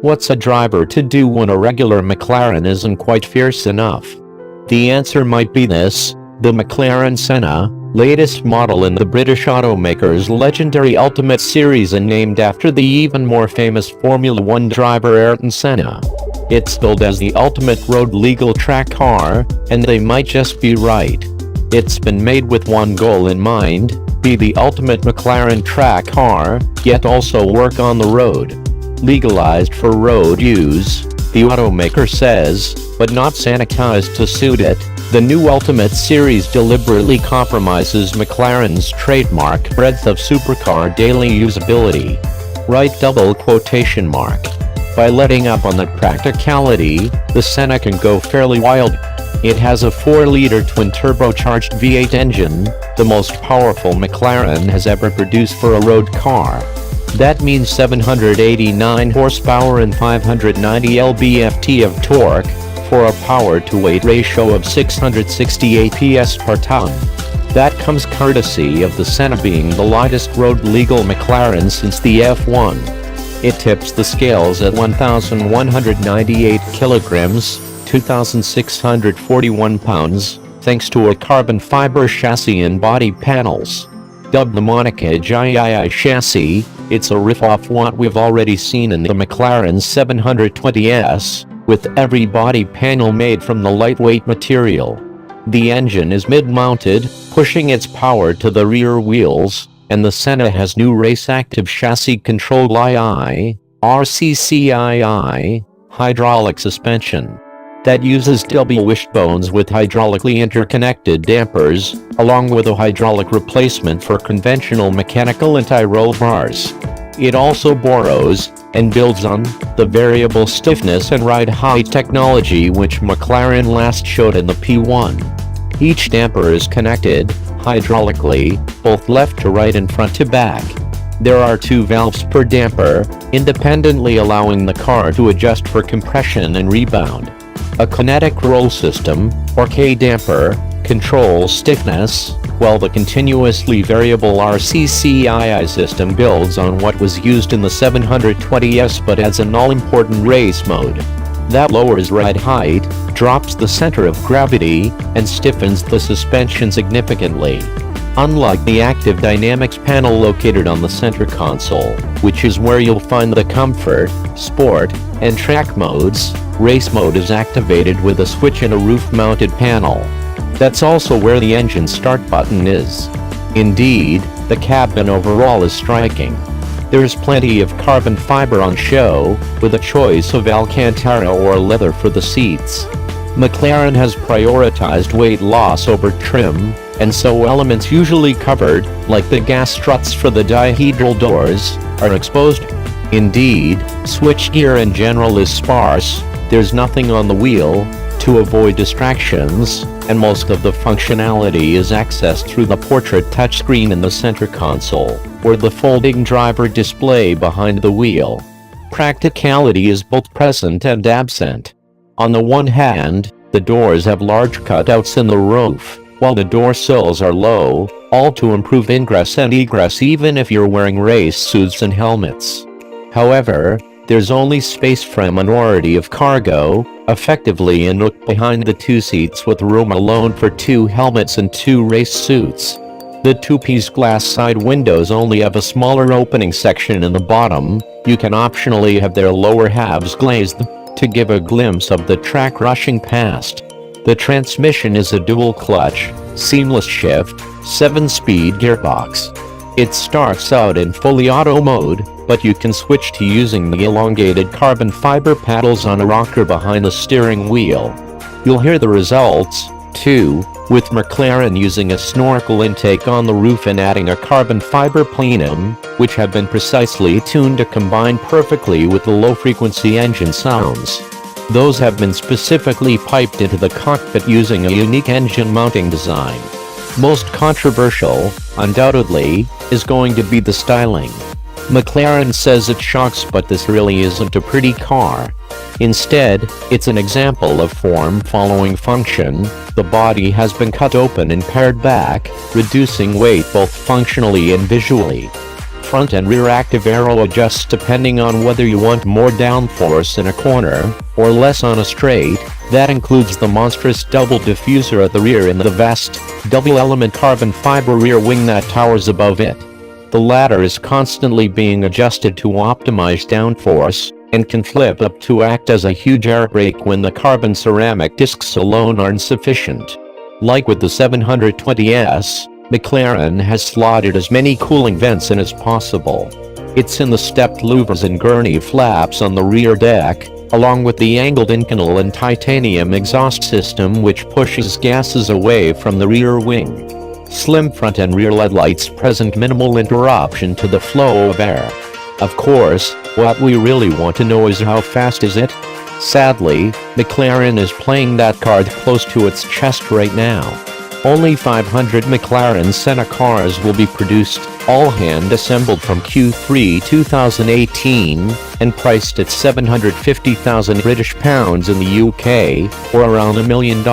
What's a driver to do when a regular McLaren isn't quite fierce enough? The answer might be this: the McLaren Senna, latest model in the British automaker's legendary Ultimate series and named after the even more famous Formula 1 driver Ayrton Senna. It's billed as the ultimate road legal track car, and they might just be right. It's been made with one goal in mind: be the ultimate McLaren track car, yet also work on the road. Legalized for road use, the automaker says, but not sanitized to suit it. The new Ultimate series deliberately compromises McLaren's trademark breadth of supercar daily usability. Right double quotation mark. By letting up on that practicality, the Senna can go fairly wild. It has a 4-liter twin-turbocharged V8 engine, the most powerful McLaren has ever produced for a road car. That means 789 horsepower and 590 lb-ft of torque, for a power-to-weight ratio of 668 PS per ton. That comes courtesy of the Senna being the lightest road-legal McLaren since the F1. It tips the scales at 1,198 kilograms, 2,641 pounds, thanks to a carbon fiber chassis and body panels. Dubbed the Legalised chassis, it's a riff off what we've already seen in the McLaren 720S, with every body panel made from the lightweight material. The engine is mid-mounted, pushing its power to the rear wheels, and the Senna has new race-active chassis control RCCII, hydraulic suspension. That uses double wishbones with hydraulically interconnected dampers, along with a hydraulic replacement for conventional mechanical anti-roll bars. It also borrows, and builds on, the variable stiffness and ride height technology which McLaren last showed in the P1. Each damper is connected, hydraulically, both left to right and front to back. There are 2 valves per damper, independently allowing the car to adjust for compression and rebound. A kinetic roll system, or K-damper, controls stiffness, while the continuously variable RCCII system builds on what was used in the 720S but adds an all-important race mode. That lowers ride height, drops the center of gravity, and stiffens the suspension significantly. Unlike the active dynamics panel located on the center console, which is where you'll find the comfort, sport, and track modes, race mode is activated with a switch in a roof-mounted panel. That's also where the engine start button is. Indeed, the cabin overall is striking. There's plenty of carbon fiber on show, with a choice of Alcantara or leather for the seats. McLaren has prioritized weight loss over trim, and so elements usually covered, like the gas struts for the dihedral doors, are exposed. Indeed, switchgear in general is sparse, there's nothing on the wheel, to avoid distractions, and most of the functionality is accessed through the portrait touchscreen in the center console, or the folding driver display behind the wheel. Practicality is both present and absent. On the one hand, the doors have large cutouts in the roof, while the door sills are low, all to improve ingress and egress even if you're wearing race suits and helmets. However, there's only space for a minority of cargo, effectively a nook behind the 2 seats with room alone for 2 helmets and 2 race suits. The 2-piece glass side windows only have a smaller opening section in the bottom. You can optionally have their lower halves glazed, to give a glimpse of the track rushing past. The transmission is a dual-clutch, seamless shift, 7-speed gearbox. It starts out in fully auto mode, but you can switch to using the elongated carbon fiber paddles on a rocker behind the steering wheel. You'll hear the results, too, with McLaren using a snorkel intake on the roof and adding a carbon fiber plenum, which have been precisely tuned to combine perfectly with the low-frequency engine sounds. Those have been specifically piped into the cockpit using a unique engine mounting design. Most controversial, undoubtedly, is going to be the styling. McLaren says it shocks, but this really isn't a pretty car. Instead, it's an example of form following function. The body has been cut open and pared back, reducing weight both functionally and visually. Front and rear active aero adjusts depending on whether you want more downforce in a corner, or less on a straight. That includes the monstrous double diffuser at the rear and the vast, double-element carbon fiber rear wing that towers above it. The latter is constantly being adjusted to optimize downforce, and can flip up to act as a huge air brake when the carbon ceramic discs alone aren't sufficient. Like with the 720S, McLaren has slotted as many cooling vents in as possible. It's in the stepped louvers and gurney flaps on the rear deck, along with the angled Inconel and titanium exhaust system which pushes gases away from the rear wing. Slim front and rear LED lights present minimal interruption to the flow of air. Of course, what we really want to know is how fast is it? Sadly, McLaren is playing that card close to its chest right now. Only 500 McLaren Senna cars will be produced, all hand-assembled from Q3 2018, and priced at £750,000 in the UK, or around $1 million.